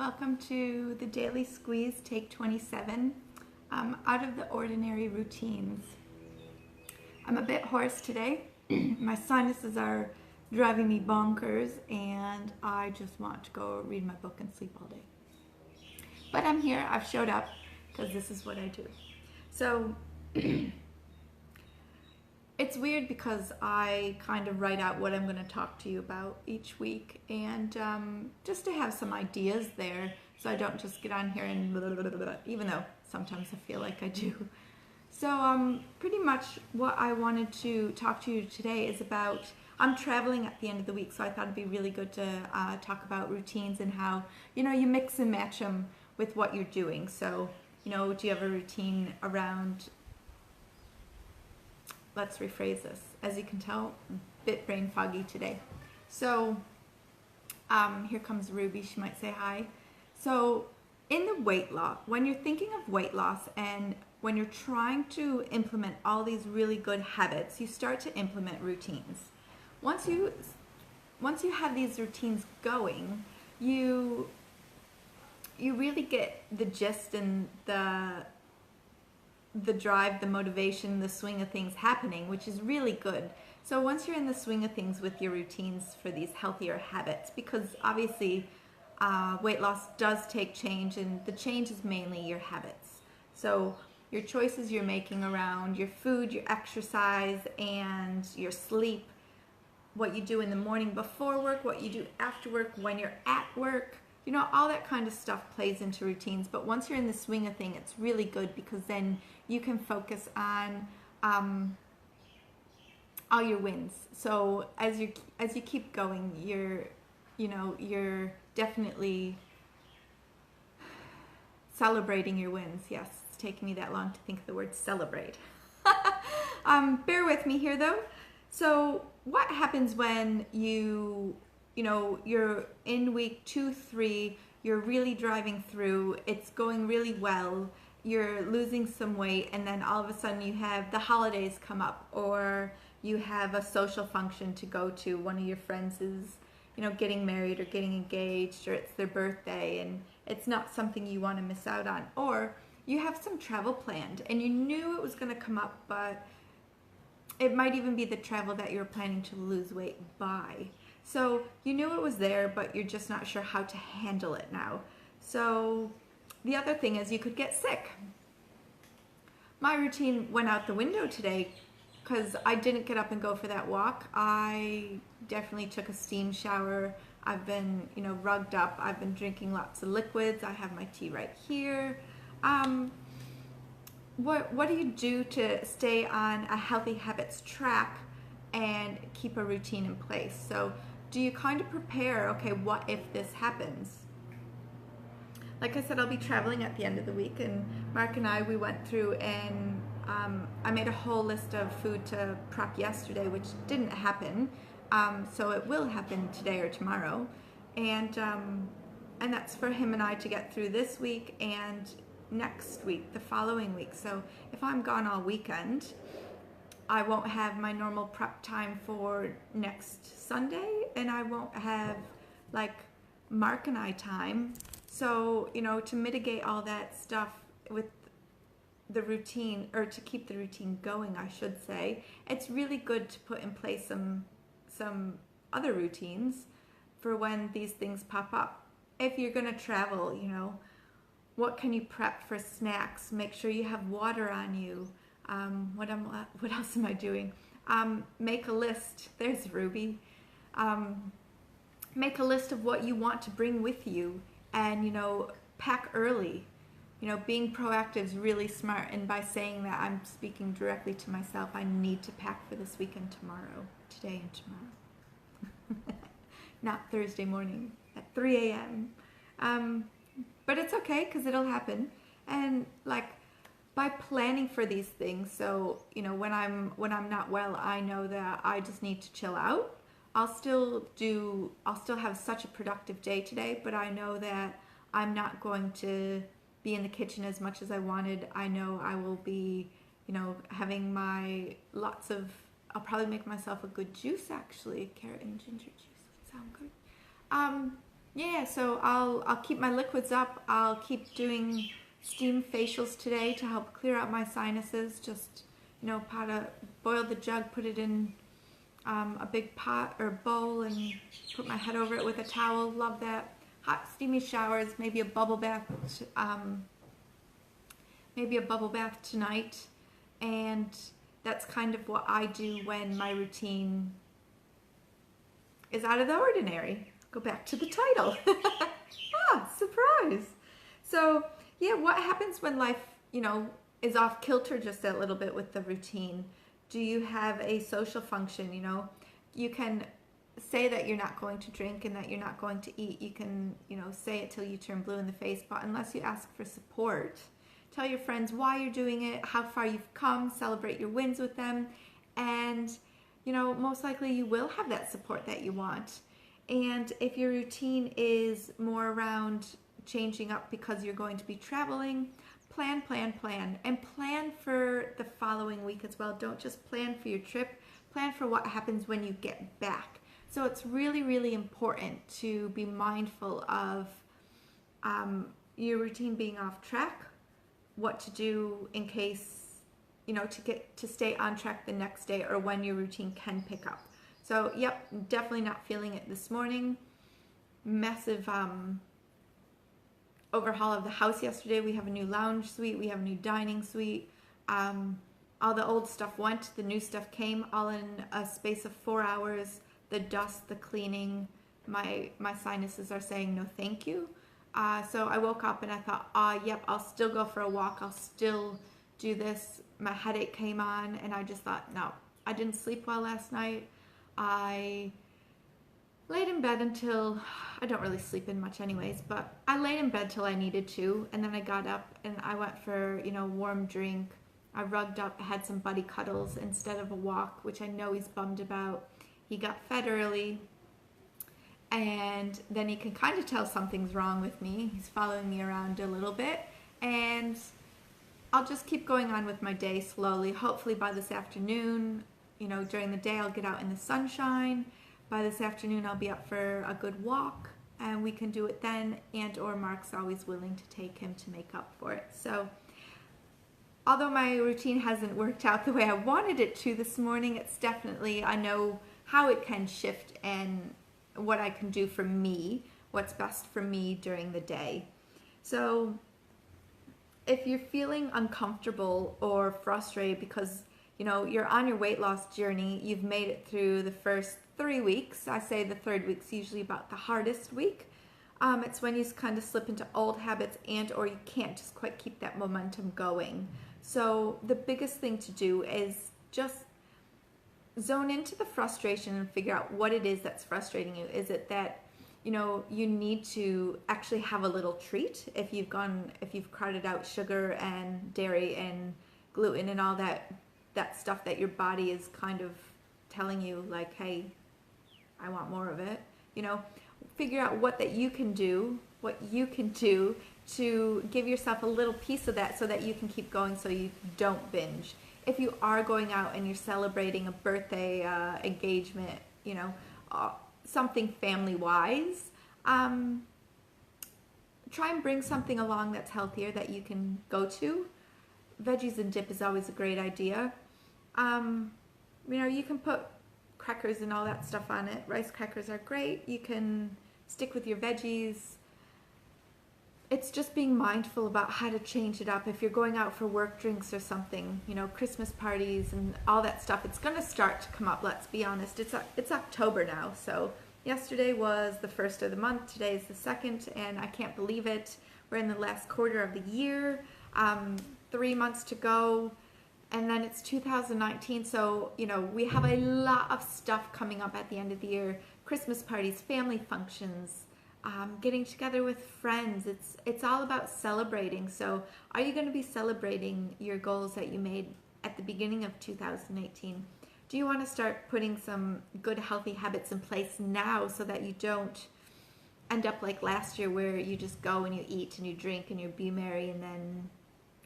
Welcome to the Daily Squeeze, take 27, out of the ordinary routines. I'm a bit hoarse today. My sinuses are driving me bonkers and I just want to go read my book and sleep all day. But I'm here, I've showed up because this is what I do. So it's weird because I kind of write out what I'm going to talk to you about each week, and just to have some ideas there so I don't just get on here and blah, blah, blah, blah, even though sometimes I feel like I do. So pretty much what I wanted to talk to you today is about, I'm traveling at the end of the week, so I thought it'd be really good to talk about routines and how, you mix and match them with what you're doing. So, do you have a routine around, let's rephrase this. As you can tell, bit brain foggy today. So here comes Ruby. She might say hi. So in the weight loss, when you're thinking of weight loss and when you're trying to implement all these really good habits, you start to implement routines. Once you have these routines going, you really get the gist and the drive, the motivation, the swing of things happening, which is really good. So once you're in the swing of things with your routines for these healthier habits, because obviously weight loss does take change, and the change is mainly your habits. So your choices you're making around your food, your exercise, and your sleep, what you do in the morning before work, what you do after work, when you're at work, all that kind of stuff plays into routines. But once you're in the swing of thing, it's really good because then you can focus on all your wins. So as you keep going, you're definitely celebrating your wins. Yes, it's taking me that long to think of the word celebrate. Bear with me here though. So what happens when you're in week 2, 3, you're really driving through, it's going really well, you're losing some weight, and then all of a sudden you have the holidays come up, or you have a social function to go to, one of your friends is, getting married or getting engaged, or it's their birthday, and it's not something you want to miss out on. Or you have some travel planned, and you knew it was going to come up, but it might even be the travel that you're planning to lose weight by. So you knew it was there, but you're just not sure how to handle it now. So the other thing is you could get sick. My routine went out the window today because I didn't get up and go for that walk. I definitely took a steam shower. I've been, rugged up. I've been drinking lots of liquids. I have my tea right here. What do you do to stay on a healthy habits track and keep a routine in place? So do you kind of prepare, okay, what if this happens? Like I said, I'll be traveling at the end of the week, and Mark and I, we went through and I made a whole list of food to prep yesterday, which didn't happen. So it will happen today or tomorrow. And that's for him and I to get through this week and next week, the following week. So if I'm gone all weekend, I won't have my normal prep time for next Sunday, and I won't have like Mark and I time. So, to mitigate all that stuff with the routine, or to keep the routine going, I should say, it's really good to put in place some other routines for when these things pop up. If you're going to travel, what can you prep for snacks? Make sure you have water on you. What else am I doing? Make a list. There's Ruby. Make a list of what you want to bring with you, and pack early. Being proactive is really smart, and by saying that, I'm speaking directly to myself. I need to pack for this weekend tomorrow, today and tomorrow. Not Thursday morning at 3 a.m. But it's okay because it'll happen. And by planning for these things, so when I'm not well, I know that I just need to chill out. I'll still have such a productive day today, but I know that I'm not going to be in the kitchen as much as I wanted. I know I will be, having I'll probably make myself a good juice, actually. Carrot and ginger juice would sound good. Yeah, so I'll keep my liquids up. I'll keep doing steam facials today to help clear out my sinuses. Just boil the jug, put it in a big pot or bowl, and put my head over it with a towel. Love that. Hot steamy showers, um, maybe a bubble bath tonight, and that's kind of what I do when my routine is out of the ordinary. Go back to the title. Surprise. So, yeah, what happens when life, is off kilter just a little bit with the routine? Do you have a social function? You can say that you're not going to drink and that you're not going to eat. You can, say it till you turn blue in the face, but unless you ask for support, tell your friends why you're doing it, how far you've come, celebrate your wins with them, and, most likely you will have that support that you want. And if your routine is more around changing up because you're going to be traveling, plan, and plan for the following week as well. Don't just plan for your trip, plan for what happens when you get back. So it's really, really important to be mindful of your routine being off track, what to do in case, to stay on track the next day or when your routine can pick up. So, yep, definitely not feeling it this morning. Massive overhaul of the house yesterday. We have a new lounge suite. We have a new dining suite. All the old stuff went. The new stuff came all in a space of 4 hours. The dust, the cleaning. My sinuses are saying no thank you. So I woke up and I thought, yep, I'll still go for a walk. I'll still do this. My headache came on and I just thought, no, I didn't sleep well last night. I laid in bed until, I don't really sleep in much anyways, but I laid in bed till I needed to, and then I got up and I went for, warm drink. I rugged up, had some buddy cuddles instead of a walk, which I know he's bummed about. He got fed early, and then he can kind of tell something's wrong with me. He's following me around a little bit, and I'll just keep going on with my day slowly. Hopefully by this afternoon, during the day I'll get out in the sunshine. By this afternoon I'll be up for a good walk and we can do it then, and or Mark's always willing to take him to make up for it. So although my routine hasn't worked out the way I wanted it to this morning, it's definitely, I know how it can shift and what I can do for me, what's best for me during the day. So if you're feeling uncomfortable or frustrated because you're on your weight loss journey, you've made it through the first 3 weeks. I say the third week's usually about the hardest week. It's when you kind of slip into old habits and or you can't just quite keep that momentum going. So the biggest thing to do is just zone into the frustration and figure out what it is that's frustrating you. Is it that you need to actually have a little treat if you've crowded out sugar and dairy and gluten and all that stuff that your body is kind of telling you like, hey, I want more of it. Figure out what you can do to give yourself a little piece of that so that you can keep going, so you don't binge. If you are going out and you're celebrating a birthday, engagement, something family-wise, try and bring something along that's healthier that you can go to. Veggies and dip is always a great idea. You can put crackers and all that stuff on it. Rice crackers are great. You can stick with your veggies. It's just being mindful about how to change it up. If you're going out for work drinks or something, Christmas parties and all that stuff, it's going to start to come up, let's be honest. It's October now, so yesterday was the first of the month, today is the second, and I can't believe it. We're in the last quarter of the year, 3 months to go, and then it's 2019, so, we have a lot of stuff coming up at the end of the year. Christmas parties, family functions, getting together with friends. It's all about celebrating. So are you going to be celebrating your goals that you made at the beginning of 2018? Do you want to start putting some good, healthy habits in place now so that you don't end up like last year where you just go and you eat and you drink and you be merry and then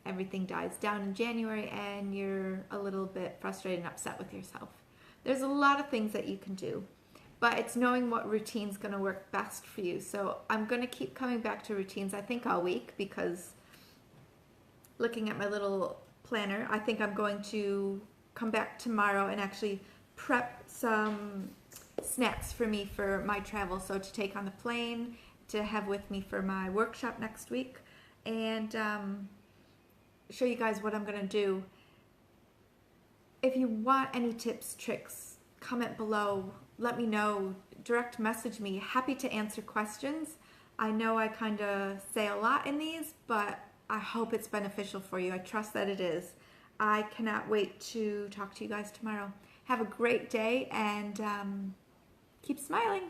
everything dies down in January and you're a little bit frustrated and upset with yourself? There's a lot of things that you can do. but it's knowing what routine's going to work best for you. So I'm going to keep coming back to routines, I think, all week, because looking at my little planner, I think I'm going to come back tomorrow and actually prep some snacks for me for my travel. So to take on the plane, to have with me for my workshop next week, and show you guys what I'm going to do. If you want any tips, tricks, comment below. Let me know. Direct message me. Happy to answer questions. I know I kind of say a lot in these, but I hope it's beneficial for you. I trust that it is. I cannot wait to talk to you guys tomorrow. Have a great day and keep smiling.